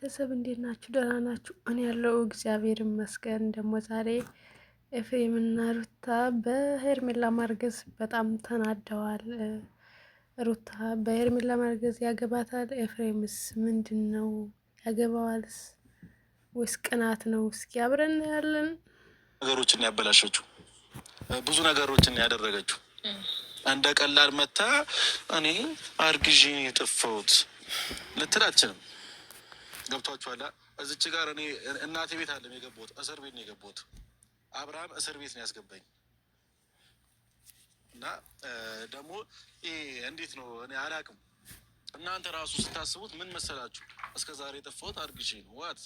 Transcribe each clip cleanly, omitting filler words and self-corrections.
ቤተሰብ እንዴት ናችሁ? ደህና ናችሁ? እኔ ያለው እግዚአብሔር ይመስገን። ደግሞ ዛሬ ኤፍሬምና ሩታ በሄርሜላ ማርገዝ በጣም ተናደዋል። ሩታ በሄርሜላ ማርገዝ ያገባታል? ኤፍሬምስ ምንድን ነው ያገባዋልስ ወይስ ቅናት ነው? እስኪ አብረን ያለን ነገሮችን ያበላሸችው ብዙ ነገሮችን ያደረገችው እንደ ቀላል መታ እኔ አርግዤ የጠፋሁት ልትል አትችልም። ገብቷችኋል? እዚች ጋር እኔ እናቴ ቤት አለም የገባሁት፣ እስር ቤት ነው የገባሁት። አብርሃም እስር ቤት ነው ያስገባኝ እና ደግሞ እንዴት ነው እኔ አላውቅም። እናንተ ራሱ ስታስቡት ምን መሰላችሁ? እስከ ዛሬ የጠፋሁት አርግዤ ነው። ዋት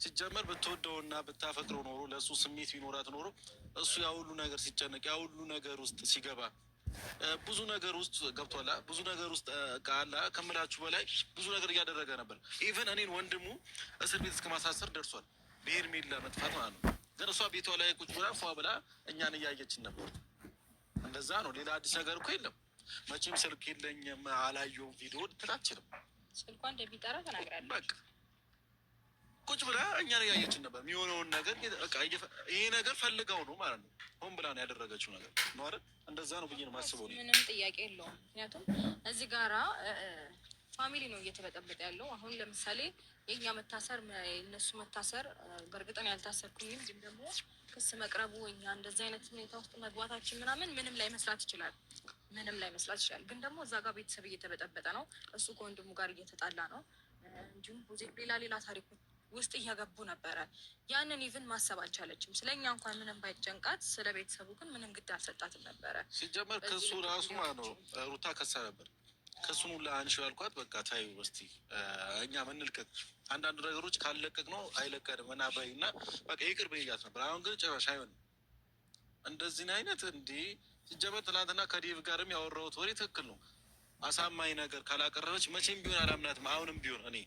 ሲጀመር ብትወደውና ብታፈቅረው ኖሮ ለእሱ ስሜት ቢኖራት ኖሮ እሱ ያ ሁሉ ነገር ሲጨነቅ ያ ሁሉ ነገር ውስጥ ሲገባ ብዙ ነገር ውስጥ ገብቷላ። ብዙ ነገር ውስጥ ቃላ ከምላችሁ በላይ ብዙ ነገር እያደረገ ነበር። ኢቨን እኔን ወንድሙ እስር ቤት እስከ ማሳሰር ደርሷል። በሄርሜላ መጥፋት ማለት ነው። ግን እሷ ቤቷ ላይ ቁጭ ብላ ፏ ብላ እኛን እያየችን ነበር። እንደዛ ነው። ሌላ አዲስ ነገር እኮ የለም። መቼም ስልክ የለኝም አላየሁም ቪዲዮ ልትላችልም ስልኳ እንደሚጠራ ተናግራለች። በቃ ቁጭ ብላ እኛን እያየችን ነበር። የሚሆነውን ነገር ይሄ ነገር ፈልገው ነው ማለት ነው። ሆን ብላ ነው ያደረገችው ነገር ነው አይደል? እንደዛ ነው ብዬ ነው የማስበው። ምንም ጥያቄ የለውም። ምክንያቱም እዚህ ጋራ ፋሚሊ ነው እየተበጠበጠ ያለው። አሁን ለምሳሌ የእኛ መታሰር የእነሱ መታሰር በእርግጠን ያልታሰርኩኝም፣ ግን ደግሞ ክስ መቅረቡ እኛ እንደዚህ አይነት ሁኔታ ውስጥ መግባታችን ምንም ላይ መስራት ይችላል። ምንም ላይ መስራት ይችላል። ግን ደግሞ እዛ ጋር ቤተሰብ እየተበጠበጠ ነው። እሱ ከወንድሙ ጋር እየተጣላ ነው። እንዲሁም ሌላ ታሪኮች ውስጥ እያገቡ ነበረ። ያንን ኢቭን ማሰብ አልቻለችም። ስለኛ እንኳን ምንም ባይጨንቃት ስለ ቤተሰቡ ግን ምንም ግድ አልሰጣትም ነበረ። ሲጀመር ክሱ ራሱ ማለት ነው ሩታ ከሳ ነበር። ክሱን ሁላ አንሺው ያልኳት በቃ ታዩ እስቲ እኛ ምንልቀቅ አንዳንድ ነገሮች ካለቀቅ ነው አይለቀንም ምናባይ እና በቃ ይቅር ብያት ነበር። አሁን ግን ጭራሽ አይሆንም እንደዚህ አይነት እንዲህ። ሲጀመር ትናንትና ከዴቭ ጋርም ያወራሁት ወሬ ትክክል ነው። አሳማኝ ነገር ካላቀረበች መቼም ቢሆን አላምናትም። አሁንም ቢሆን እኔ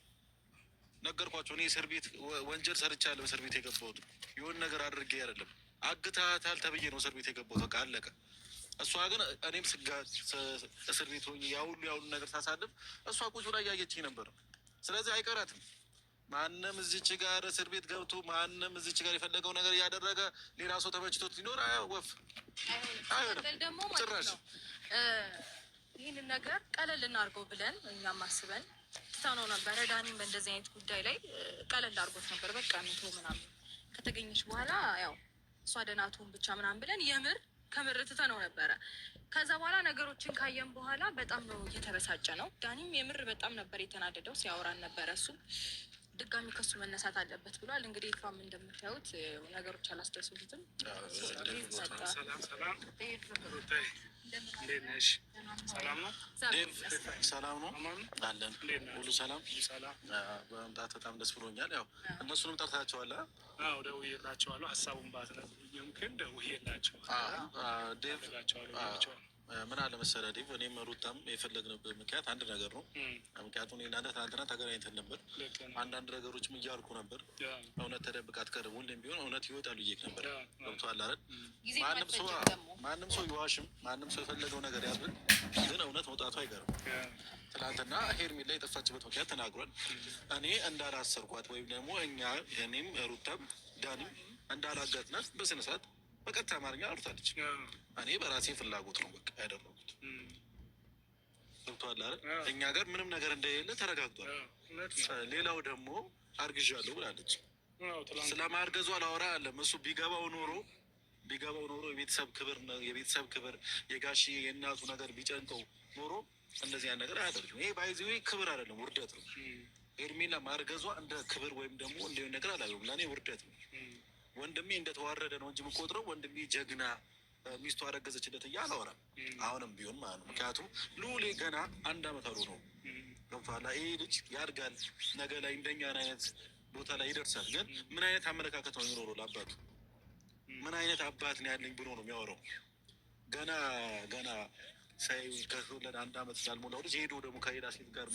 ነገርኳቸው። እኔ እስር ቤት ወንጀል ሰርቻለሁ። እስር ቤት የገባሁት የሆነ ነገር አድርጌ አይደለም። አግታታል ተብዬ ነው እስር ቤት የገባሁት። በቃ አለቀ። እሷ ግን እኔም እስር ቤት ሆኜ ያሁሉ ነገር ሳሳልፍ እሷ ቁጭ ብላ እያየችኝ ነበር። ስለዚህ አይቀራትም። ማንም እዚች ጋር እስር ቤት ገብቶ ማንም እዚች ጋር የፈለገው ነገር እያደረገ ሌላ ሰው ተመችቶት ሊኖር ወፍ አይሆንም ጭራሽ። ይህንን ነገር ቀለል እናድርገው ብለን እኛም አስበን ትተነው ነበረ። ዳኒም በእንደዚህ አይነት ጉዳይ ላይ ቀለል አድርጎት ነበር። በቃ ሚቶ ምናምን ከተገኘች በኋላ ያው እሷ ደህናቱን ብቻ ምናምን ብለን ከምር ትተነው ነበረ። ከዛ በኋላ ነገሮችን ካየን በኋላ በጣም ነው እየተበሳጨ ነው። ዳኒም የምር በጣም ነበር የተናደደው። ሲያወራን ነበረ። እሱ ድጋሚ ከሱ መነሳት አለበት ብሏል። እንግዲህ ፋም እንደምታዩት ነገሮች አላስደሱትም። ሰላም ነው አለን። ሁሉ ሰላም በመምጣት በጣም ደስ ብሎኛል። ያው እነሱንም ጠርታቸዋል። ደውዬላቸዋለሁ። ሀሳቡን ባትነግሩኝም ግን ደውዬላቸዋለሁ። ምን አለ መሰለህ ዴቭ፣ እኔም ሩታም የፈለግንበት ምክንያት አንድ ነገር ነው። ምክንያቱም እናንተ ትናንትና ተገናኝተን ነበር። አንዳንድ ነገሮችም እያልኩ ነበር። እውነት ተደብቃ አትቀርም። ሁሌም ቢሆን እውነት ይወጣሉ እየክ ነበር። ገብቶሃል አይደል? ማንም ሰው ይዋሽም፣ ማንም ሰው የፈለገው ነገር ያዝብል፣ ግን እውነት መውጣቱ አይቀርም። ትናንትና ሄርሜላ የጠፋችበት ምክንያት ተናግሯል። እኔ እንዳላሰርኳት ወይም ደግሞ እኔም ሩታም ዳኒም እንዳላጋትናት በስነስርዓት በቀጥታ አማርኛ አውርታለች። እኔ በራሴ ፍላጎት ነው በቃ ያደረጉት። ገብቶሃል አይደል? እኛ ጋር ምንም ነገር እንደሌለ ተረጋግጧል። ሌላው ደግሞ አርግዣለሁ ብላለች። ስለማርገዟ ላወራ አለም እሱ ቢገባው ኖሮ የቤተሰብ ክብር የጋሺ የእናቱ ነገር ቢጨንቀው ኖሮ እንደዚህ ያን ነገር አያደርግም። ይሄ ባይዚዌ ክብር አይደለም ውርደት ነው። ሄርሜላ ማርገዟ እንደ ክብር ወይም ደግሞ እንዲሆን ነገር አላየሁም። ለእኔ ውርደት ነው። ወንድሜ እንደተዋረደ ነው እንጂ የምቆጥረው ወንድሜ ጀግና ሚስቱ አረገዘችለት እያለ አላወራም። አሁንም ቢሆን ማለት ነው። ምክንያቱም ሉሌ ገና 1 አመት አሉ ነው። ገብቶሃል? ይሄ ልጅ ያድጋል፣ ነገ ላይ እንደኛን አይነት ቦታ ላይ ይደርሳል። ግን ምን አይነት አመለካከት ነው የሚኖረው ለአባቱ? ምን አይነት አባት ነው ያለኝ ብሎ ነው የሚያወራው? ገና ከወለደ 1 አመት ስላልሞላው ልጅ ሄዶ ደግሞ ከሌላ ሴት ጋር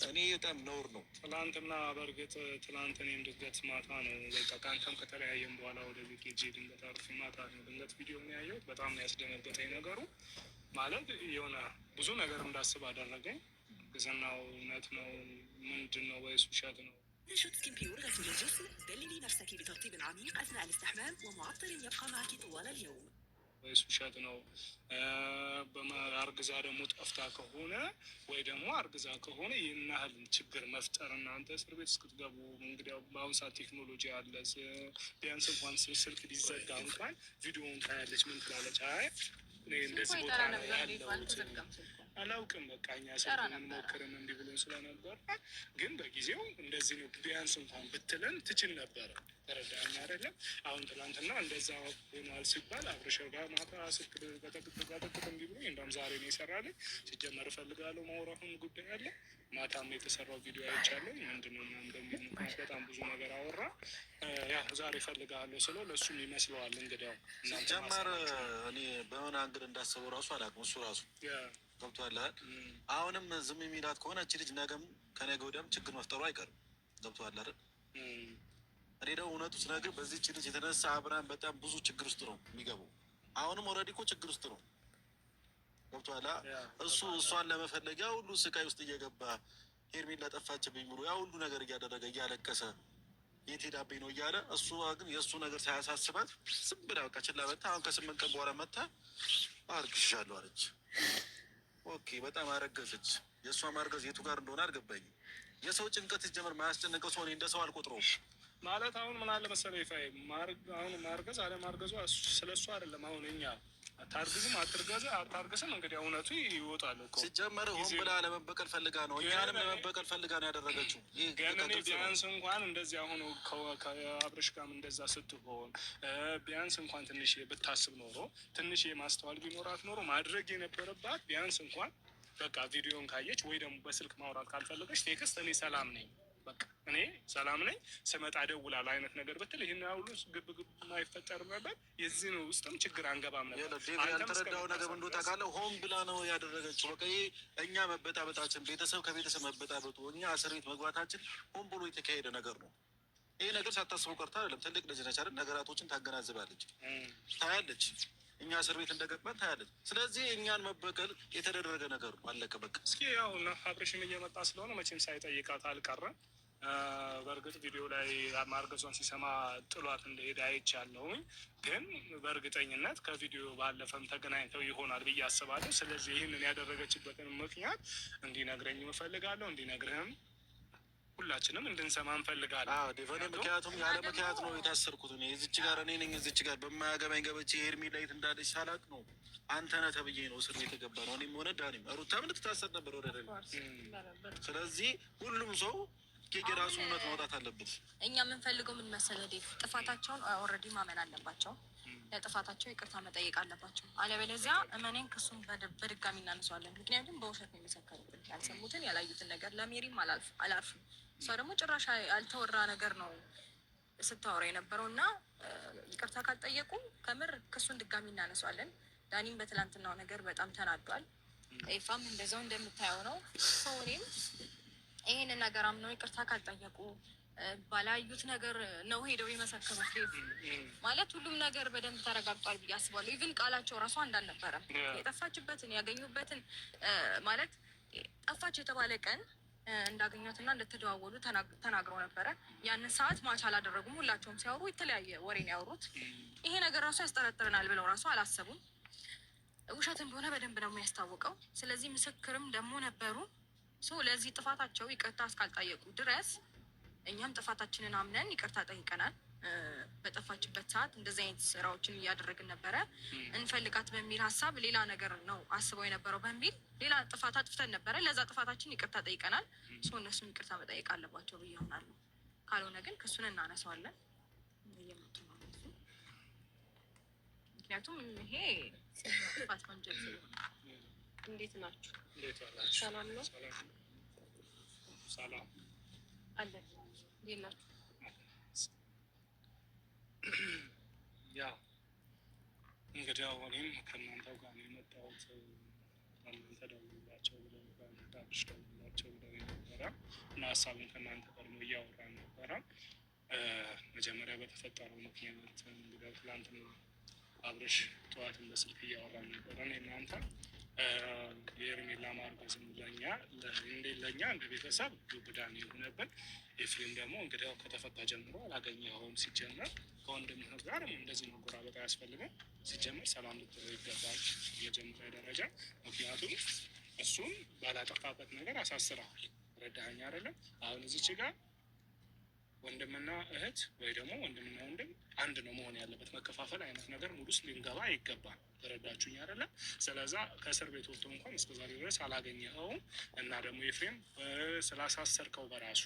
እኔ በጣም ነውር ነው። ትላንትና በእርግጥ ትላንትኔም ድንገት ማታ ነው በቃ ከአንተም ከተለያየም በኋላ ወደ ቤት ሄጄ ድንገት አርፌ ማታ ነው ድንገት ቪዲዮ ነው ያየሁት። በጣም ነው ያስደነገጠኝ ነገሩ። ማለት የሆነ ብዙ ነገር እንዳስብ አደረገኝ። ግዝናው እውነት ነው ምንድን ነው ወይስ ውሸት ነው نشوت سكين بيور غسول الجسم، دللي نفسك بترطيب عميق أثناء الاستحمام ومعطر يبقى معك طوال اليوم. ወይስ ውሸት ነው? አርግዛ ደግሞ ጠፍታ ከሆነ ወይ ደግሞ አርግዛ ከሆነ ይህን ያህል ችግር መፍጠር እናንተ እስር ቤት እስክትገቡ እንግዲህ በአሁኑ ሰዓት ቴክኖሎጂ አለ። ቢያንስ እንኳን ስልክ ሊዘጋ እንኳን ቪዲዮውን ታያለች። ምን ትላለች? አይ እንደዚህ ቦታ ያለሁት አላውቅም፣ በቃ እኛ ስልኩን ሞክርን እንዲህ ብሎን ስለነበረ ግን በጊዜው እንደዚህ ነው ቢያንስ እንኳን ብትለን ትችል ነበረ። ተረዳኝ አይደለም? አሁን ትናንትና እንደዛ ሆኗል ሲባል አብርሽ ጋር ማታ ስልክ በጠቅጥ እንዲህ ብሎ እንደውም ዛሬ ነው የሰራልኝ። ሲጀመር እፈልጋለሁ ማውራቱን ጉዳይ አለ። ማታም የተሰራው ቪዲዮ አይቻለሁ። ምንድነው ምናምን እንደሚሆን በጣም ብዙ ነገር አወራ። ያው ዛሬ እፈልጋለሁ ስለው ለእሱም ይመስለዋል እንግዲያው ሲጀመር እኔ በምን አንግል እንዳሰበው ራሱ አላውቅም። እሱ ራሱ ገብቶሃል። አሁንም ዝም የሚላት ከሆነ እቺ ልጅ ነገም ከነገ ወዲያም ችግር መፍጠሩ አይቀርም። ገብቶሃል አይደል? እኔ ደግሞ እውነቱ ስነግርህ በዚህች ልጅ የተነሳ አብርሃም በጣም ብዙ ችግር ውስጥ ነው የሚገባው። አሁንም ኦልሬዲ እኮ ችግር ውስጥ ነው። ገብቶሃል። እሱ እሷን ለመፈለግ ያ ሁሉ ስቃይ ውስጥ እየገባ ሄርሜላ ጠፋችብኝ ብሎ ያ ሁሉ ነገር እያደረገ እያለቀሰ የት ሄዳብኝ ነው እያለ እሱ ግን የእሱ ነገር ሳያሳስባት ዝም ብላ በቃ ችላ መታ። አሁን ከ8 ቀን በኋላ መታ አርግዝሻለሁ አለች። ኦኬ በጣም አረገዘች። የእሷ ማርገዝ የቱ ጋር እንደሆነ አልገባኝም። የሰው ጭንቀት ሲጀመር ማያስጨንቀው ሰው እኔ እንደ ሰው አልቆጥረውም። ማለት አሁን ምን አለ መሰለህ ይፋይ አሁን ማርገዝ አለማርገዟ ስለ እሱ አይደለም። አሁን እኛ አታርግዝም አታርግዝም እንግዲህ እውነቱ ይወጣል እኮ። ሲጀመር ሆን ብላ ለመበቀል ፈልጋ ነው፣ እኛንም ለመበቀል ፈልጋ ነው ያደረገችው። ግን እኔ ቢያንስ እንኳን እንደዚህ አሁን ከአብርሽ ጋርም እንደዛ ስትሆን ቢያንስ እንኳን ትንሽ ብታስብ ኖሮ ትንሽ የማስተዋል ቢኖራት ኖሮ ማድረግ የነበረባት ቢያንስ እንኳን በቃ ቪዲዮን ካየች ወይ ደግሞ በስልክ ማውራት ካልፈለገች ቴክስት እኔ ሰላም ነኝ በቃ እኔ ሰላም ነኝ ስመጣ እደውላለሁ አይነት ነገር ብትል ይህን ሁሉ ግብግብ የማይፈጠር ነበር። የዚህ ነው ውስጥም ችግር አንገባም ነበር። ያልተረዳው ነገር እንደው ታውቃለህ፣ ሆን ብላ ነው ያደረገችው። በቃ ይሄ እኛ መበጣበጣችን፣ ቤተሰብ ከቤተሰብ መበጣበጡ፣ እኛ እስር ቤት መግባታችን ሆን ብሎ የተካሄደ ነገር ነው። ይሄ ነገር ሳታስበው ቀርታ አይደለም። ትልቅ ልጅ ነች አይደል? ነገራቶችን ታገናዝባለች፣ ታያለች። እኛ እስር ቤት እንደገባን ታያለች። ስለዚህ እኛን መበቀል የተደረገ ነገር ነው። አለቀ በቃ። እስኪ ያው አብርሽም እየመጣ ስለሆነ መቼም ሳይጠይቃት አልቀረም። በእርግጥ ቪዲዮ ላይ ማርገዟን ሲሰማ ጥሏት እንደሄደ አይቻለሁኝ። ግን በእርግጠኝነት ከቪዲዮ ባለፈም ተገናኝተው ይሆናል ብዬ አስባለሁ። ስለዚህ ይህንን ያደረገችበትን ምክንያት እንዲነግረኝ እፈልጋለሁ፣ እንዲነግርህም ሁላችንም እንድንሰማ እንፈልጋለን። ዴቨኔ ምክንያቱም ያለ ምክንያት ነው የታሰርኩት። እዚች ጋር እኔ ነኝ እዚች ጋር በማያገባኝ ገብቼ ሄርሜላ የት እንዳለች ሳላቅ ነው አንተ ነህ ተብዬ ነው እስር ቤት የገባ ነው። እኔም ሆነ ዳኒም ሩታም ልትታሰር ነበር ወደ ስለዚህ ሁሉም ሰው የራሱ እውነት ማውጣት አለበት። እኛ የምንፈልገው ምን መሰለህ ዴቭ፣ ጥፋታቸውን ኦልሬዲ ማመን አለባቸው። ለጥፋታቸው ይቅርታ መጠየቅ አለባቸው። አለበለዚያ እመኔን ክሱን በድጋሚ እናነሳዋለን። ምክንያቱም በውሸት ነው የሚሰከሩብን። ያልሰሙትን ያላዩትን ነገር ለሜሪም አላልፍም። እሷ ደግሞ ጭራሽ ያልተወራ ነገር ነው ስታወራ የነበረው እና ይቅርታ ካልጠየቁ ከምር ክሱን ድጋሚ እናነሳዋለን። ዳኒም በትላንትናው ነገር በጣም ተናዷል። ኤፋም እንደዛው እንደምታየው ነው። ሰው እኔም ይህንን ነገር አምነው ይቅርታ ካልጠየቁ ባላዩት ነገር ነው ሄደው የመሰከሩት። ማለት ሁሉም ነገር በደንብ ተረጋግጧል ብዬ አስባለሁ። ኢቭን ቃላቸው ራሱ አንድ አልነበረም። የጠፋችበትን ያገኙበትን ማለት ጠፋች የተባለ ቀን እንዳገኟትና እንደተደዋወሉ ተናግረው ነበረ። ያንን ሰዓት ማች አላደረጉም። ሁላቸውም ሲያወሩ የተለያየ ወሬ ነው ያወሩት። ይሄ ነገር ራሱ ያስጠረጥረናል ብለው ራሱ አላሰቡም። ውሸት እንደሆነ በደንብ ነው የሚያስታውቀው። ስለዚህ ምስክርም ደግሞ ነበሩ። ለዚህ ጥፋታቸው ይቅርታ እስካልጠየቁ ድረስ እኛም ጥፋታችንን አምነን ይቅርታ ጠይቀናል። በጠፋችበት ሰዓት እንደዚህ አይነት ስራዎችን እያደረግን ነበረ፣ እንፈልጋት በሚል ሀሳብ ሌላ ነገር ነው አስበው የነበረው በሚል ሌላ ጥፋት አጥፍተን ነበረ። ለዛ ጥፋታችን ይቅርታ ጠይቀናል። እነሱም ይቅርታ መጠየቅ አለባቸው ብዬ አምናለሁ። ካልሆነ ግን ክሱን እናነሳዋለን። እየመጡ ነው ምክንያቱም ይሄ ጥፋት ወንጀል ስለሆነ። እንዴት ናችሁ? ሰላም ነው? ሰላም አለ። እንዴት ናችሁ? ያው እንግዲህ እኔም ከእናንተው ጋር ነው የመጣሁት። እናንተ ደውላቸው ብለው ዳብሽ ደውላቸው ብለው ነበረ እና ሀሳቡን ከእናንተ ጋር ነው እያወራን ነበረ። መጀመሪያ በተፈጠረው ምክንያት እንግዲህ ትላንት ነው አብረሽ ጠዋትን በስልክ እያወራን ነበረ እናንተ የሄርሜላ ማርገዝም ለእኛ እንደ ቤተሰብ ዱብዳን የሆነብን። ኤፍሬም ደግሞ እንግዲህ ያው ከተፈታ ጀምሮ አላገኘኸውም። ሲጀመር ከወንድምህ ጋር እንደዚህ መጎራበጥ አያስፈልግም። ሲጀመር ሰላም ልትለው ይገባል የመጀመሪያ ደረጃ። ምክንያቱም እሱም ባላጠፋበት ነገር አሳስረዋል። ረዳኸኝ አይደለም? አሁን እዚች ጋር ወንድምና እህት ወይ ደግሞ ወንድምና ወንድም አንድ ነው መሆን ያለበት። መከፋፈል አይነት ነገር ሙሉ ውስጥ ሊንገባ አይገባም። ተረዳችሁኝ አይደለም? ስለዛ ከእስር ቤት ወጥቶ እንኳን እስከዛሬ ድረስ አላገኘኸውም እና ደግሞ ኤፍሬም ስላሳሰርከው በራሱ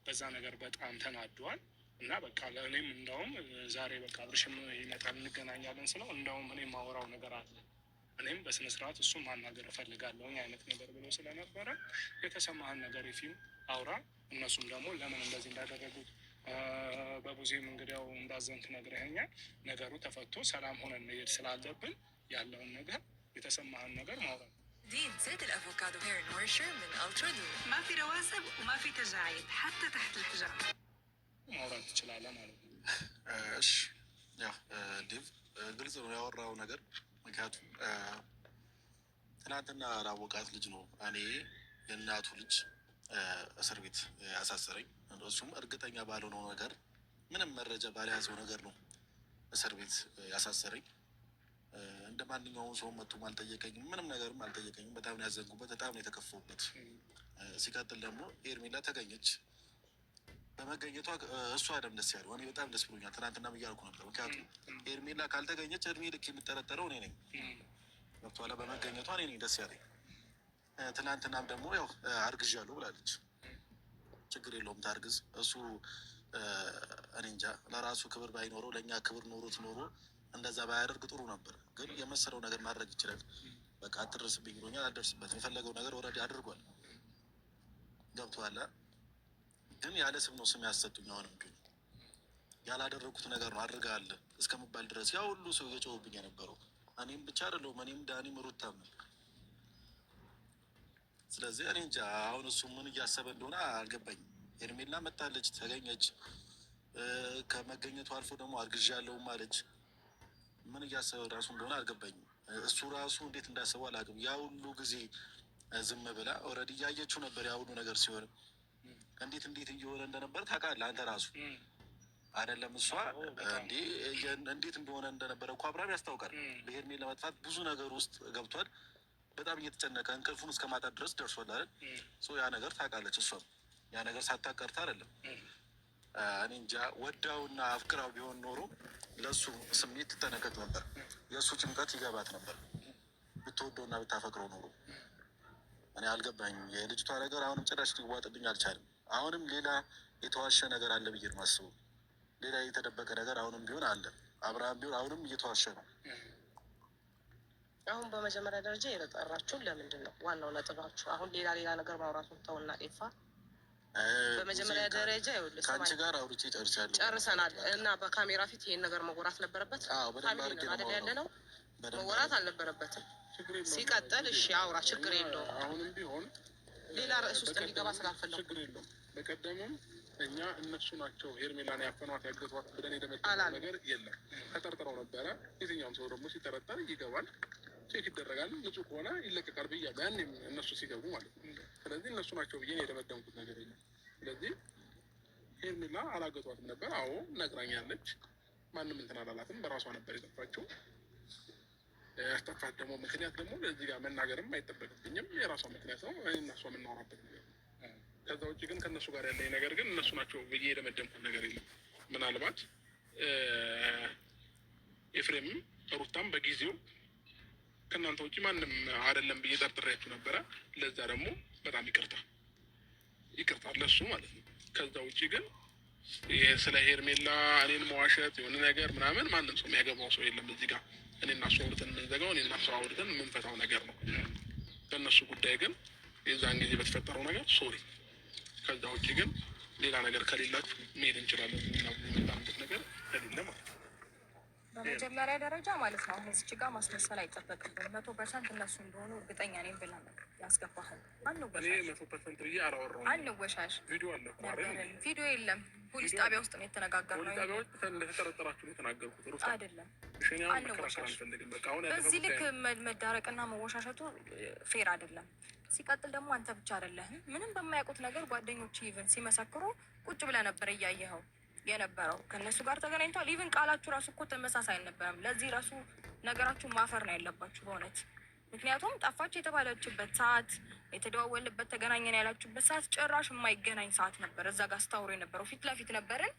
በዛ ነገር በጣም ተናዷል። እና በቃ ለእኔም እንደውም ዛሬ በቃ አብርሽም ይመጣል እንገናኛለን ስለው እንደውም እኔ ማወራው ነገር አለ እኔም በስነ ስርዓት እሱን ማናገር እፈልጋለሁ አይነት ነገር ብሎ ስለነበረ የተሰማህን ነገር ፊልም አውራ። እነሱም ደግሞ ለምን እንደዚህ እንዳደረጉት በቡዜም እንግዲያው እንዳዘንክ ነግረኸኛል። ነገሩ ተፈቶ ሰላም ሆነን መሄድ ስላለብን ያለውን ነገር የተሰማህን ነገር ማውራት። جديد زيت الافوكادو هير نورشر من الترا دو ما في رواسب وما في تجاعيد حتى تحت الحجاب ማውራት ትችላለህ ማለት ነው። እሺ ያው ዴቭ ግልጽ ነው ያወራው ነገር። ምክንያቱም ትናንትና ላወቃት ልጅ ነው እኔ የእናቱ ልጅ እስር ቤት ያሳሰረኝ። እሱም እርግጠኛ ባልሆነው ነገር ምንም መረጃ ባልያዘው ነገር ነው እስር ቤት ያሳሰረኝ። እንደ ማንኛውም ሰው መጥቶም አልጠየቀኝም፣ ምንም ነገርም አልጠየቀኝም። በጣም ነው ያዘንኩበት፣ በጣም ነው የተከፈውበት። ሲቀጥል ደግሞ ኤርሜላ ተገኘች። በመገኘቷ እሷ ደም ደስ ያለው እኔ በጣም ደስ ብሎኛል። ትናንትና ብያልኩ ነበር። ምክንያቱም ኤርሜላ ካልተገኘች እድሜ ልክ የምጠረጠረው እኔ ነኝ። ገብቶሃል? በመገኘቷ እኔ ነኝ ደስ ያለኝ። ትናንትናም ደግሞ ያው አርግዣለሁ ብላለች። ችግር የለውም ታርግዝ። እሱ እኔ እንጃ ለራሱ ክብር ባይኖረው ለእኛ ክብር ኖሮት ኖሮ እንደዛ ባያደርግ ጥሩ ነበር። ግን የመሰለው ነገር ማድረግ ይችላል። በቃ አትደርስብኝ ብሎኛል፣ አልደርስበትም። የፈለገው ነገር ወረድ አድርጓል። ገብቶሃል? ግን ያለ ስም ነው ስም ያሰጡኝ። አሁንም ግን ያላደረጉት ነገር ነው አድርገሃል እስከምባል ድረስ ያ ሁሉ ሰው እየጮሁብኝ የነበረው እኔም ብቻ አይደለሁም፣ እኔም ዳኒም ሩታም። ስለዚህ እኔ እንጃ አሁን እሱ ምን እያሰበ እንደሆነ አልገባኝም። ሄርሜላ መጣለች፣ ተገኘች። ከመገኘቱ አልፎ ደግሞ አርግዣለሁም አለች። ምን እያሰበ ራሱ እንደሆነ አልገባኝም። እሱ ራሱ እንዴት እንዳሰበው አላውቅም። ያ ሁሉ ጊዜ ዝም ብላ ኦልሬዲ እያየችው ነበር። ያ ሁሉ ነገር ሲሆን እንዴት እየሆነ እንደነበር ታውቃለህ አንተ ራሱ አይደለም እሷ እንዴት እንደሆነ እንደነበረ እኮ አብርሃም ያስታውቃል። በሄርሜላ ለመጥፋት ብዙ ነገር ውስጥ ገብቷል። በጣም እየተጨነቀ እንቅልፉን እስከ ማጣት ድረስ ደርሷል አይደል? ያ ነገር ታውቃለች። እሷም ያ ነገር ሳታቀርታ አይደለም። እኔ እንጃ ወዳውና አፍቅራው ቢሆን ኖሮ ለእሱ ስሜት ትጠነቀቅ ነበር። የእሱ ጭንቀት ይገባት ነበር ብትወደውና ብታፈቅረው ኖሮ። እኔ አልገባኝም የልጅቷ ነገር። አሁንም ጭራሽ ሊዋጥልኝ አልቻለም። አሁንም ሌላ የተዋሸ ነገር አለ ብዬ ነው የማስበው። ሌላ የተደበቀ ነገር አሁንም ቢሆን አለ። አብርሃም ቢሆን አሁንም እየተዋሸ ነው። አሁን በመጀመሪያ ደረጃ የተጠራችሁ ለምንድን ነው? ዋናው ነጥባችሁ አሁን ሌላ ነገር ማውራቱን ተውና ኤፋ፣ በመጀመሪያ ደረጃ ይኸውልህ ከአንቺ ጋር አውርቼ ጨርሰናል እና በካሜራ ፊት ይሄን ነገር መጎራት ነበረበት አይደል? ያለ ነው መጎራት አልነበረበትም። ሲቀጥል እሺ አውራ፣ ችግር የለውም። አሁንም ቢሆን ሌላ ርዕስ ውስጥ እንዲገባ ስላልፈለኩ ችግር የለውም። በቀደምም እኛ እነሱ ናቸው ሄርሜላን ያፈኗት ያገቷት ብለን የደመጠነው ነገር የለም። ተጠርጥረው ነበረ። የትኛውም ሰው ደግሞ ሲጠረጠር ይገባል፣ ቼክ ይደረጋል። ንጹህ ከሆነ ይለቀቃል ብያለሁ፣ ያኔም እነሱ ሲገቡ ማለት ነው። ስለዚህ እነሱ ናቸው ብዬ የደመደምኩት ነገር የለም። ስለዚህ ሄርሜላ አላገቷትም ነበር። አዎ ነግራኛለች። ማንም እንትን አላላትም። በራሷ ነበር የጠፋችው። ያስጠፋት ደግሞ ምክንያት ደግሞ ለዚህ ጋር መናገርም አይጠበቅብኝም። የራሷ ምክንያት ነው። እኔ እና እሷ የምናወራበት ነገር ነው። ከዛ ውጭ ግን ከእነሱ ጋር ያለኝ ነገር ግን እነሱ ናቸው ብዬ የደመደምኩት ነገር የለም። ምናልባት ኤፍሬምም ሩታም በጊዜው ከእናንተ ውጭ ማንም አይደለም ብዬ ጠርጥሬያችሁ ነበረ። ለዛ ደግሞ በጣም ይቅርታ ለሱ ማለት ነው። ከዛ ውጭ ግን ስለ ሄርሜላ እኔን መዋሸት የሆነ ነገር ምናምን ማንም ሰው የሚያገባው ሰው የለም እዚህ ጋር። እኔ እና እሱ አውርተን የምንዘጋው እኔ እና እሱ አውርተን የምንፈታው ነገር ነው። ከእነሱ ጉዳይ ግን የዛን ጊዜ በተፈጠረው ነገር ሶሪ። ከዛ ውጭ ግን ሌላ ነገር ከሌላችሁ መሄድ እንችላለን። የሚመጣበት ነገር ከሌለ ማለት ነው። በመጀመሪያ ደረጃ ማለት ነው አሁን እዚች ጋር ማስመሰል አይጠበቅብን። 100% እነሱ እንደሆኑ እርግጠኛ ነኝ ብላ ነበር ያስገባሃል። እኔ 100% ብዬ አላወራሁም። አንወሻሽ ቪዲዮ አለ እኮ አይደል? ቪዲዮ የለም። ፖሊስ ጣቢያ ውስጥ ነው የተነጋገርነው። ፖሊስ ጣቢያ ውስጥ እንደተጠረጠራችሁ ነው የተናገርኩት። አይደለም በዚህ ልክ መዳረቅና መወሻሸቱ ፌር አይደለም። ሲቀጥል ደግሞ አንተ ብቻ አይደለህም። ምንም በማያውቁት ነገር ጓደኞች ኢቭን ሲመሰክሩ ቁጭ ብለህ ነበር እያየኸው የነበረው። ከእነሱ ጋር ተገናኝቷል። ኢቭን ቃላችሁ ራሱ እኮ ተመሳሳይ አልነበረም። ለዚህ ራሱ ነገራችሁ ማፈር ነው ያለባችሁ በእውነት። ምክንያቱም ጠፋች የተባለችበት ሰዓት፣ የተደዋወልበት ተገናኘን ያላችሁበት ሰዓት ጭራሽ የማይገናኝ ሰዓት ነበር። እዛ ጋር ስታወሩ የነበረው ፊት ለፊት ነበርን።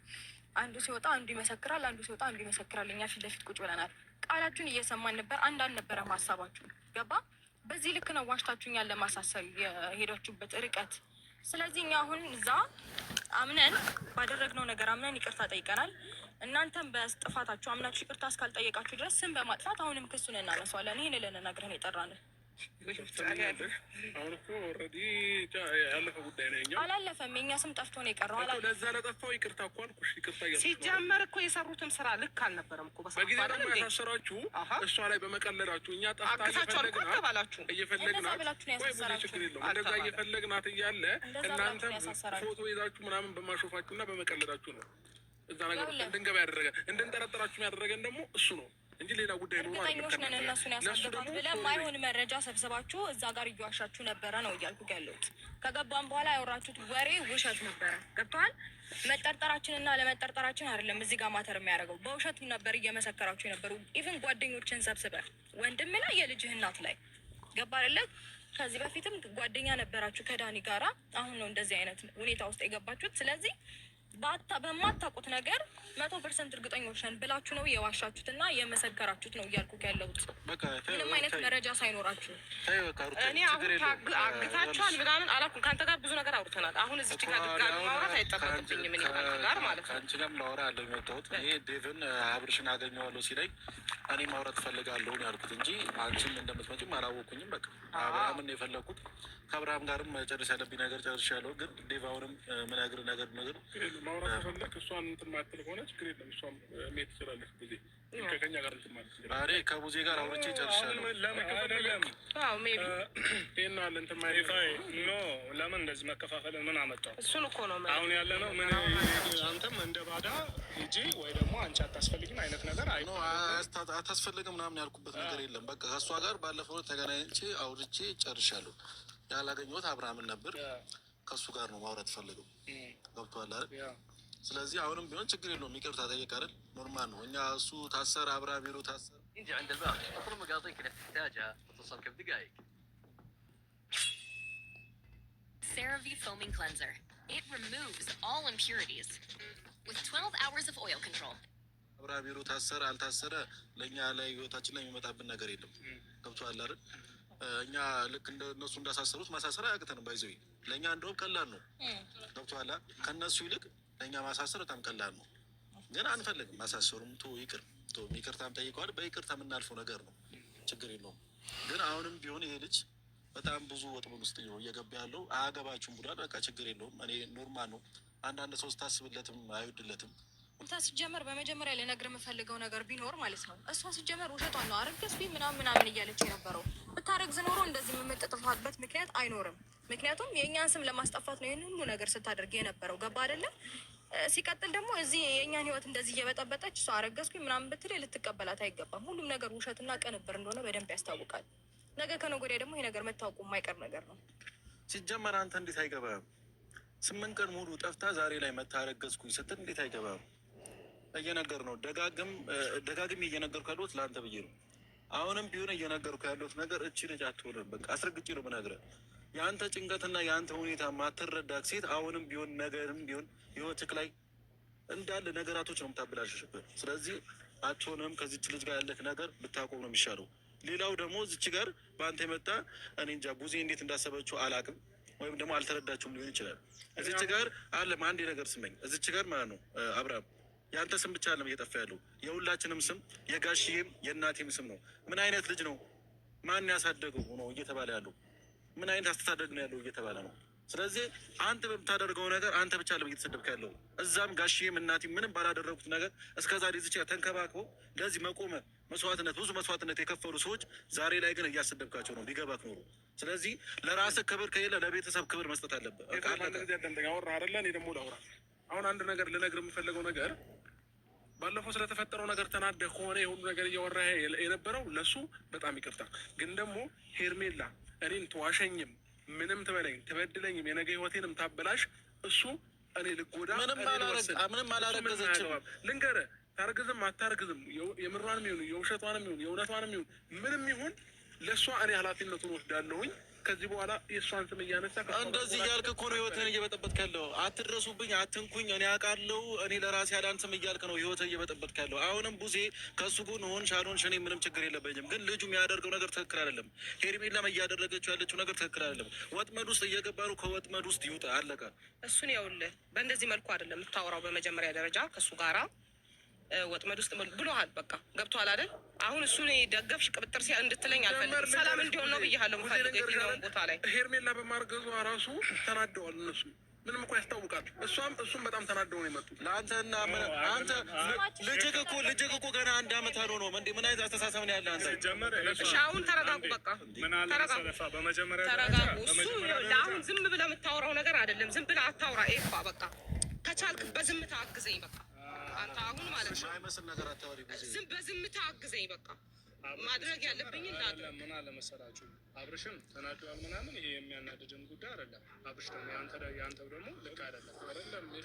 አንዱ ሲወጣ አንዱ ይመሰክራል፣ አንዱ ሲወጣ አንዱ ይመሰክራል። እኛ ፊት ለፊት ቁጭ ብለናል። ቃላችሁን እየሰማን ነበር። አንድ አልነበረም ሀሳባችሁ። ገባ? በዚህ ልክ ነው ዋሽታችሁኛል ለማሳሰብ የሄዳችሁበት ርቀት። ስለዚህ እኛ አሁን እዛ አምነን ባደረግነው ነገር አምነን ይቅርታ ጠይቀናል። እናንተም በጥፋታችሁ አምናችሁ ይቅርታ እስካልጠየቃችሁ ድረስ ስም በማጥፋት አሁንም ክሱን እናነሳዋለን። ይህን ልንነግርህን የጠራንን። አሁን እኮ ኦልሬዲ ያለፈ ጉዳይ ነው። እኛው አላለፈም። የእኛ ስም ጠፍቶ ነው የቀረው። ለዛ ለጠፋው ይቅርታ እኮ አልኩሽ። ይቅርታ ሲጀመር እኮ የሰሩትም ስራ ልክ አልነበረም እኮ። በጊዜ ደግሞ ያሳሰራችሁ እሷ ላይ በመቀለዳችሁ እኛ ጠፍታ እየፈለግናት ችግር የለውም እንደዛ እየፈለግናት እያለ እናንተም ፎቶ ይዛችሁ ምናምን በማሾፋችሁ እና በመቀለዳችሁ ነው እዛ ነገር እንድንገባ ያደረገ እንድንጠረጠራችሁ ያደረገን ደግሞ እሱ ነው እንጂ ሌላ ጉዳይ ነው። እርግጠኞች ነን እነሱን ያሳደዱት ብለን ማይሆን መረጃ ሰብስባችሁ እዛ ጋር እየዋሻችሁ ነበረ ነው እያልኩ ያለሁት። ከገባን በኋላ ያወራችሁት ወሬ ውሸት ነበረ። ገብቶሃል? መጠርጠራችንና ለመጠርጠራችን አይደለም እዚህ ጋር ማተር የሚያደርገው። በውሸቱ ነበር እየመሰከራችሁ የነበሩ። ኢቭን ጓደኞችን ሰብስበህ ወንድም ላይ የልጅህ እናት ላይ ገባ አይደለ? ከዚህ በፊትም ጓደኛ ነበራችሁ ከዳኒ ጋራ። አሁን ነው እንደዚህ አይነት ሁኔታ ውስጥ የገባችሁት። ስለዚህ በማታውቁት ነገር 100% እርግጠኞች ነን ብላችሁ ነው የዋሻችሁት እና የመሰከራችሁት ነው እያልኩ ያለሁት። ምንም አይነት መረጃ ሳይኖራችሁ እኔ አሁን አግታችኋል ምናምን አላልኩም። ከአንተ ጋር ብዙ ነገር አውርተናል። አሁን እዚች ጋር ድጋሚ ማውራት አይጠበቅብኝም። እኔ ከአንተ ጋር ማለት ነው። አንቺ ጋርም ላወራ አለኝ የመጣሁት። እኔ ዴቭን አብርሽን አገኘዋለሁ ሲለኝ እኔ ማውራት እፈልጋለሁ ነው ያልኩት እንጂ አንቺም እንደምትመጪም አላወኩኝም። በቃ አብርሃምን ነው የፈለግኩት። ከአብርሃም ጋርም መጨረስ ያለብኝ ነገር ጨርሻለሁ። ግን ዴቭ አሁንም ምነግርህ ነገር ማውራት ተፈለግ እሷን እንትን ማትል ሆነ ችግር የለም። እሷም ሜት ትችላለች ጊዜ ከኛ ጋር እንትን ማለት ይችላል። እኔ ከቡዜ ጋር አውርቼ ጨርሻለሁ። ለምን እንደዚህ መከፋፈል ምን አመጣው? እሱን እኮ ነው አሁን ያለ ነው። ምን አንተም እንደ ባዳ ሂጂ ወይ ደግሞ አንቺ አታስፈልግም አይነት ነገር አይ አታስፈልግም ምናምን ያልኩበት ነገር የለም። በቃ ከእሷ ጋር ባለፈው ተገናኝቼ አውርቼ ጨርሻለሁ። ያላገኘሁት አብርሃምን ነበር። ከእሱ ጋር ነው ማውራት ፈልገው ገብቶሃል አይደል? ስለዚህ አሁንም ቢሆን ችግር የለውም። ይቅርታ ጠየቅ አይደል? ኖርማል ነው። እኛ እሱ ታሰር አብርሃም ቢሮ ታሰር انت عند الباب اطلب مقاطيك اللي تحتاجها وتصلك بدقائق. CeraVe foaming cleanser. It removes all impurities with 12 hours of oil control. አብርሃም ቢሮ ታሰረ አልታሰረ ለእኛ ላይ ህይወታችን ላይ የሚመጣብን ነገር የለም። ገብቶሃል አይደል? እኛ ልክ እንደነሱ እንዳሳሰሩት ማሳሰር አያቅተንም። ባይዘው ለእኛ እንደውም ቀላል ነው። ገብቶሃል? ከእነሱ ይልቅ ለእኛ ማሳሰር በጣም ቀላል ነው። ግን አንፈልግም ማሳሰሩም። ይቅር ይቅርታም ጠይቀዋል። በይቅርታ የምናልፈው ነገር ነው። ችግር የለውም። ግን አሁንም ቢሆን ይሄ ልጅ በጣም ብዙ ወጥመድ ውስጥ ነው እየገባ ያለው። አያገባችሁም ብሏል። በቃ ችግር የለውም። እኔ ኖርማል ነው። አንዳንድ ሰው ስታስብለትም አይወድለትም። እንታ ሲጀመር በመጀመሪያ ልነግርህ የምፈልገው ነገር ቢኖር ማለት ነው እሷ ሲጀመር ውሸቷን ነው። አረገዝኩኝ ምናምን እያለች የነበረው። ብታረግዝ ኖሮ እንደዚህ የምትጠፋበት ምክንያት አይኖርም። ምክንያቱም የእኛን ስም ለማስጠፋት ነው ይህን ሁሉ ነገር ስታደርግ የነበረው። ገባ አይደለም? ሲቀጥል ደግሞ እዚህ የእኛን ህይወት እንደዚህ እየበጠበጠች እሷ አረገዝኩኝ ምናምን ብትል ልትቀበላት አይገባም። ሁሉም ነገር ውሸትና ቅንብር እንደሆነ በደንብ ያስታውቃል። ነገ ከነገ ወዲያ ደግሞ ይሄ ነገር መታወቁ የማይቀር ነገር ነው። ሲጀመር አንተ እንዴት አይገባም? 8 ቀን ሙሉ ጠፍታ ዛሬ ላይ መታረገዝኩኝ ስትል እንዴት አይገባም? እየነገር ነው ደጋግሜ እየነገርኩ ያለሁት ለአንተ ብዬ ነው። አሁንም ቢሆን እየነገርኩ ያለሁት ነገር እቺ ልጅ አትሆንም። በቃ አስረግጬ ነው የምነግርህ። የአንተ ጭንቀትና የአንተ ሁኔታ ማትረዳት ሴት አሁንም ቢሆን ነገርም ቢሆን ህይወትክ ላይ እንዳለ ነገራቶች ነው የምታበላሽብህ። ስለዚህ አትሆንም። ከዚች ልጅ ጋር ያለህ ነገር ብታቆም ነው የሚሻለው። ሌላው ደግሞ እዚች ጋር በአንተ የመጣ እኔ እንጃ ቡዜ እንዴት እንዳሰበችው አላቅም፣ ወይም ደግሞ አልተረዳችሁም ሊሆን ይችላል። እዚች ጋር አለም አንድ ነገር ስመኝ እዚች ጋር ማለት ነው አብርሃም የአንተ ስም ብቻ አለም እየጠፋ ያለው የሁላችንም ስም የጋሽዬም የእናቴም ስም ነው። ምን አይነት ልጅ ነው ማን ያሳደገው ነው እየተባለ ያለው። ምን አይነት አስተዳደግ ነው ያለው እየተባለ ነው። ስለዚህ አንተ በምታደርገው ነገር አንተ ብቻ አለም እየተሰደብክ ያለው። እዛም ጋሽዬም እናቴም ምንም ባላደረጉት ነገር እስከዛሬ እዚች ጋር ተንከባክበው ለዚህ መቆመ መስዋዕትነት ብዙ መስዋዕትነት የከፈሉ ሰዎች ዛሬ ላይ ግን እያሰደብካቸው ነው ቢገባክ ኖሮ። ስለዚህ ለራስህ ክብር ከሌለ ለቤተሰብ ክብር መስጠት አለብህ። አወራ አይደለ? እኔ ደግሞ ላውራ። አሁን አንድ ነገር ልነግር የምፈልገው ነገር ባለፈው ስለተፈጠረው ነገር ተናደህ ከሆነ የሁሉ ነገር እያወራ የነበረው ለሱ በጣም ይቅርታ። ግን ደግሞ ሄርሜላ እኔን ተዋሸኝም ምንም ትበለኝ ትበድለኝም የነገ ህይወቴንም ታበላሽ እሱ እኔ ልጎዳ ምንም አላረገዘችም። ልንገርህ ታርግዝም አታርግዝም የምሯንም ይሁን የውሸቷንም ይሁን የእውነቷንም ይሁን ምንም ይሁን ለእሷ እኔ ኃላፊነቱን ወስዳለሁኝ። ከዚህ በኋላ የእሷን ስም እያነሳ እንደዚህ እያልክ እኮ ነው ህይወትህን እየበጠበጥክ ያለው። አትድረሱብኝ፣ አትንኩኝ፣ እኔ አውቃለሁ፣ እኔ ለራሴ አላንስም እያልክ ነው ህይወትህን እየበጠበጥክ ያለው። አሁንም ቡዜ ከእሱ ጎን ሆንሽ አልሆንሽ እኔ ምንም ችግር የለብኝም። ግን ልጁ የሚያደርገው ነገር ትክክል አይደለም። ሄርሜላም እያደረገችው ያለችው ነገር ትክክል አይደለም። ወጥመድ ውስጥ እየገባ ነው። ከወጥመድ ውስጥ ይውጣ፣ አለቀ። እሱን ይኸውልህ በእንደዚህ መልኩ አይደለም የምታወራው። በመጀመሪያ ደረጃ ከእሱ ጋራ ወጥመድ ውስጥ ብሎሃል። በቃ ገብቶሃል አይደል? አሁን እሱን ደገፍሽ ቅብጥር ሲያ እንድትለኝ አልፈልግም። ሰላም እንዲሆን ነው ብያለሁ። የምፈልገው ቦታ ላይ ሄርሜላ በማርገዟ ራሱ ተናደዋል እነሱ። ምንም እኮ ያስታውቃል። እሱም በጣም ተናደው ነው የመጡት። ለአንተና አንተ ልጅህ እኮ ገና 1 አመት አልሆነውም እንዴ? ምን አይነት አስተሳሰብ ነው ያለ አንተ? እሺ አሁን ተረጋጉ፣ በቃ ተረጋጉ። እሱ አሁን ዝም ብለህ የምታወራው ነገር አይደለም። ዝም ብለህ አታውራ ኤፋ። በቃ ከቻልክ በዝምታ አግዘኝ። በቃ አንተ አሁን ማለት ነው አይመስል ነገር አታወሪ። በዝምታ አግዘኝ። በቃ ማድረግ ያለብኝ እንዳለ ምን አለ መሰላችሁ፣ አብርሽም ተናዷል ምናምን፣ ይሄ የሚያናድድም ጉዳይ አይደለም። አብርሽ ደግሞ ያንተው ደግሞ ልክ አይደለም።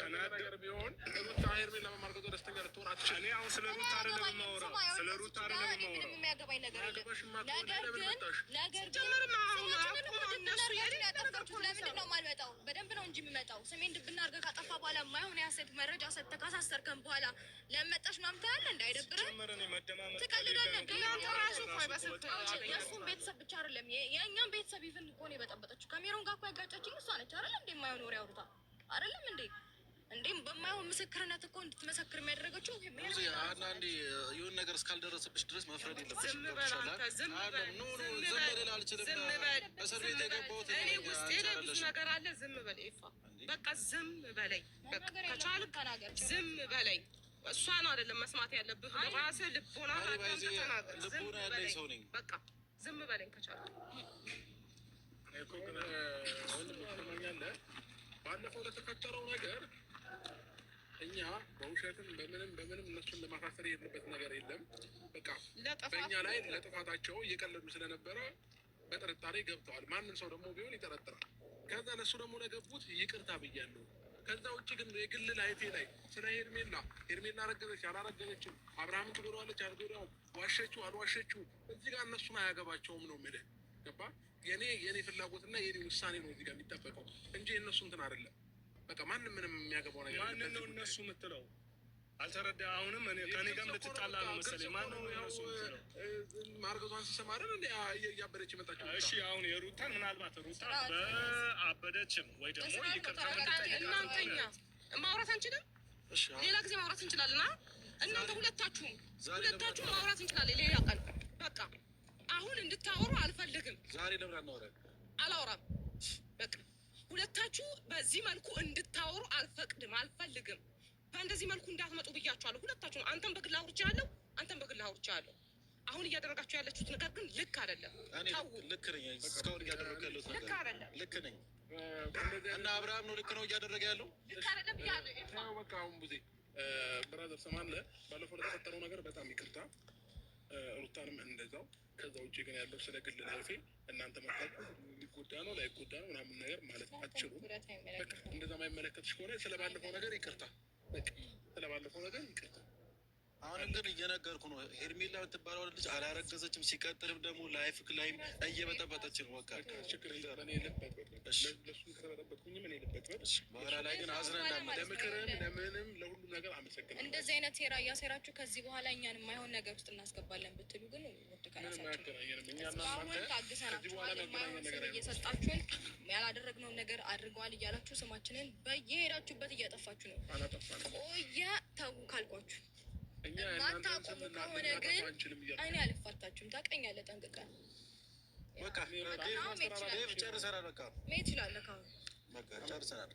ተናደር ቢሆን ሩታ ሄርሜላ በማርገዟ ደስተኛ ልትሆን አትችልም። እኔ አሁን ስለ ሩታ አይደለም የማወራው፣ ስለ ሩታ አይደለም የማወራው። የሚያገባኝ ነገር ነገር ግን ለምንድን ነው የማልመጣው? በደንብ ነው እንጂ የምመጣው። ስሜን ድብና አድርገህ ካጠፋ በኋላ የማይሆን ያሴት መረጃ ሰጥተህ ካሳሰርከን በኋላ ለመጣሽ ምናምን ትላለህ። እንዳይደብርህ ትቀልዳለህ። የእሱን ቤተሰብ ብቻ አይደለም የእኛም ቤተሰብ ይፍን እኮ ነው የበጠበጠችው። ከሜሮን ጋር እኮ ያጋጨችኝ እሷ ነች አይደል እንዴ? የማይሆን ወሬ አውርታ አይደለም እንዴ? እንዴም በማይሆን ምስክርነት እኮ እንድትመሰክር የሚያደረገችው አንዳንዴ የሆነ ነገር እስካልደረሰብሽ ድረስ መፍረድ የለብሽም። ዝም በል እስር ቤት የገባሁት እኔ ውስጤ ላይ ብዙ ነገር አለ። ዝም በል ኤፋ፣ በቃ ዝም በለኝ። ከቻልክ ዝም በለኝ። እሷን አይደለም መስማት ያለብህ፣ ራስህ ልቦና ተናገር። ዝም በለኝ፣ በቃ ዝም በለኝ ከቻልክ። ባለፈው ለተፈጠረው ነገር እኛ በውሸትም በምንም እነሱን ለማሳሰር የሄድንበት ነገር የለም። በቃ በእኛ ላይ ለጥፋታቸው እየቀለዱ ስለነበረ በጥርጣሬ ገብተዋል። ማንም ሰው ደግሞ ቢሆን ይጠረጥራል። ከዛ ለእሱ ደግሞ ለገቡት ይቅርታ ብያለሁ። ከዛ ውጭ ግን የግል ላይፌ ላይ ስለ ሄርሜላ አረገዘች አላረገዘችም፣ አብርሃምን ትጎዳዋለች አልጎዳውም፣ ዋሸችው አልዋሸችው፣ እዚህ ጋር እነሱን አያገባቸውም ነው የምልህ። ገባ? የኔ ፍላጎትና የኔ ውሳኔ ነው እዚህ ጋር የሚጠበቀው እንጂ የእነሱ እንትን አይደለም። በቃ ማንም ምንም የሚያገባው ነገር ማንን ነው እነሱ የምትለው አልተረዳ። አሁንም ከኔ ጋር ልትጣላ ነው መሰለኝ። ማን ነው እነሱ የምትለው? ማርገዟን ሲሰማ አይደል እንዴ እያበደች የመጣችው? እሺ አሁን የሩታን ምናልባት ሩታ በአበደችም ወይ ደግሞ ይቅርታ እናንተኛ ማውራት አንችልም? ሌላ ጊዜ ማውራት እንችላለን። እናንተ ሁለታችሁም ማውራት እንችላለን ሌላ ቀን። በቃ አሁን እንድታወሩ አልፈልግም። ዛሬ ለምን አናወራም? አላወራም። በቃ ሁለታችሁ በዚህ መልኩ እንድታወሩ አልፈልግም። በእንደዚህ መልኩ እንዳትመጡ ብያችኋለሁ። ሁለታችሁ አንተም በግል አውርቻለሁ፣ አንተም በግል አውርቻለሁ። አሁን እያደረጋችሁ ያለችሁት ነገር ግን ልክ አይደለም። ልክ ነኝ። እስካሁን እያደረገ ያለሁት ነገር ልክ አይደለም። ልክ ነኝ እና አብርሃም ነው ልክ ነው እያደረገ ያለው። ልክ አይደለም ብያለሁ። በቃ አሁን ቡዜ ብራዘር ሰማለህ፣ ባለፈው ለተፈጠረው ነገር በጣም ይቅርታ። ሩታንም እንደዛው። ከዛ ውጭ ግን ያለው ስለ ግል ላይፌ እናንተ መጣችሁ ሊጎዳ ነው ላይጎዳ ነው ምናምን ነገር ማለት አትችሉም። በቃ እንደዛ ማይመለከትሽ ከሆነ ስለባለፈው ነገር ይቅርታ። በቃ ስለባለፈው ነገር ይቅርታ። አሁንም ግን እየነገርኩ ነው፣ ሄርሜላ የምትባለው ልጅ አላረገዘችም። ሲቀጥልም ደግሞ ላይፍ ላይም እየበጠበጠች ነው። በቃ ችግር የለም። እኔ ልበጥበጥ ለሱ ከተበጠበጥኩኝም እኔ ልበጥበጥ። በኋላ ላይ ግን አዝነን ለምክርም ለምንም ለሁሉም ነገር አመሰግናለሁ። እንደዚህ አይነት ሴራ እያሴራችሁ ከዚህ በኋላ እኛን የማይሆን ነገር ውስጥ እናስገባለን ብትሉ ግን አሁን ታግሰናችኋል። የማይሆን ስም እየሰጣችሁን ያላደረግነውን ነገር አድርገዋል እያላችሁ ስማችንን በየሄዳችሁበት እያጠፋችሁ ነው። ቆየ ተው ካልኳችሁ ማታቆሙ ከሆነ ግን እኔ አልፋታችሁም። ታውቀኛለህ ጠንቅቀህ። በቃ ጨርሰናል። በቃ መሄድ ትችላለህ። ካሁን በቃ ጨርሰናል።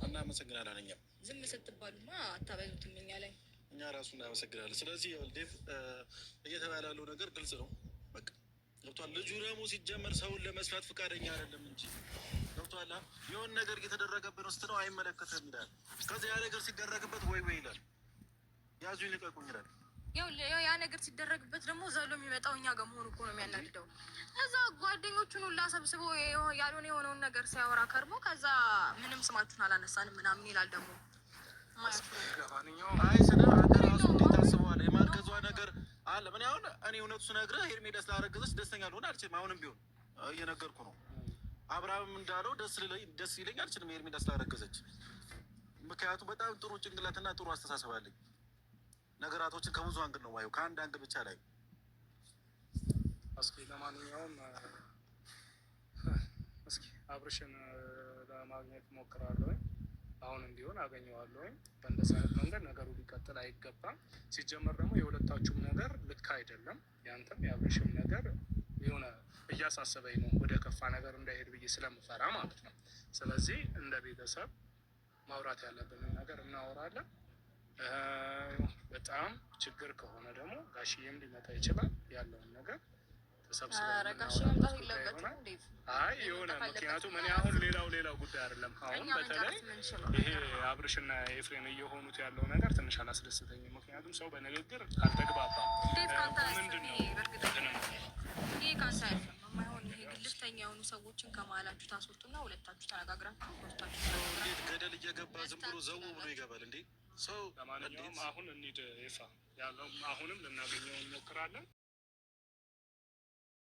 እናመሰግናለን። እኛም ዝም ስትባሉማ አታበዙትም እኛ ላይ። እኛ ራሱ እናመሰግናለን። ስለዚህ ዴቭ እየተባለ ያለው ነገር ግልጽ ነው። በቃ ገብቷል። ልጁ ደግሞ ሲጀመር ሰውን ለመስራት ፈቃደኛ አይደለም እንጂ ገብቷል። የሆነ ነገር እየተደረገብን ውስጥ ነው አይመለከትም ይላል። ከዚያ ያ ነገር ሲደረግበት ወይ ይላል። ያዙኝ ልቀቁኝ ይላል። ያው ያ ነገር ሲደረግበት ደግሞ ዘሎ የሚመጣው እኛ ጋር መሆኑ እኮ ነው የሚያናድደው። እዛ ጓደኞቹን ሁላ ሰብስበው ያልሆነ የሆነውን ነገር ሲያወራ ከርሞ ከዛ ምንም ስማችሁን አላነሳንም ምናምን ይላል ደግሞ። አይ ስለ አንተ ራሱ እንዴት ታስበዋለህ? የማርገዟ ነገር አለ። ምን አሁን እኔ እውነቱ ስነግርህ ሄርሜላ ስላረገዘች ደስተኛ ልሆን አልችልም። አሁንም ቢሆን እየነገርኩ ነው። አብርሃምም እንዳለው ደስ ይለኝ አልችልም ሄርሜላ ስላረገዘች። ምክንያቱም በጣም ጥሩ ጭንቅላትና ጥሩ አስተሳሰብ አለኝ። ነገራቶችን ከብዙ አንግል ነው ማየው፣ ከአንድ አንግል ብቻ ላይ። እስኪ ለማንኛውም እስኪ አብርሽን ለማግኘት ሞክራለሁ። አሁንም ቢሆን አገኘዋለሁ። በእንደዚህ አይነት መንገድ ነገሩ ሊቀጥል አይገባም። ሲጀመር ደግሞ የሁለታችሁም ነገር ልክ አይደለም። ያንተም የአብርሽም ነገር የሆነ እያሳሰበኝ ነው፣ ወደ ከፋ ነገር እንዳይሄድ ብዬ ስለምፈራ ማለት ነው። ስለዚህ እንደ ቤተሰብ ማውራት ያለብንን ነገር እናወራለን። በጣም ችግር ከሆነ ደግሞ ጋሽዬም ሊመጣ ይችላል። ያለውን ነገር አይ የሆነ ምክንያቱም እኔ አሁን ሌላው ጉዳይ አይደለም። አሁን በተለይ ይሄ አብርሽና ኤፍሬም እየሆኑት ያለው ነገር ትንሽ አላስደስተኝም። ምክንያቱም ሰው በንግግር ካልተግባባ ምንድን ነው ይሄ ካንሳ የማይሆን ይሄ ግልፍተኛ የሆኑ ሰዎችን ከመሀላችሁ ታስወጡና ሁለታችሁ ተነጋግራችሁ እንዴት ገደል እየገባ ዝም ብሎ ዘው ብሎ ይገባል እንዴ ሰው? ለማንኛውም አሁን እንሂድ ይፋ ያለው አሁንም ልናገኘው እንሞክራለን።